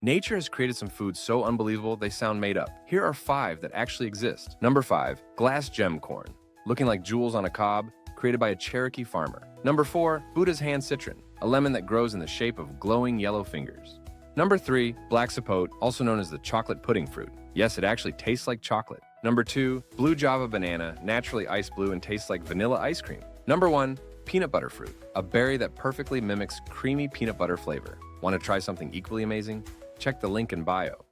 Nature has created some foods so unbelievable they sound made up. Here are 5 that actually exist. Number 5, glass gem corn. Looking like jewels on a cob, created by a Cherokee farmer. Number 4, Buddha's hand citron, a lemon that grows in the shape of glowing yellow fingers. Number 3, black sapote, also known as the chocolate pudding fruit. Yes, it actually tastes like chocolate. Number 2, blue java banana, naturally ice blue and tastes like vanilla ice cream. Number 1, peanut butter fruit, a berry that perfectly mimics creamy peanut butter flavor. Want to try something equally amazing? Check the link in bio.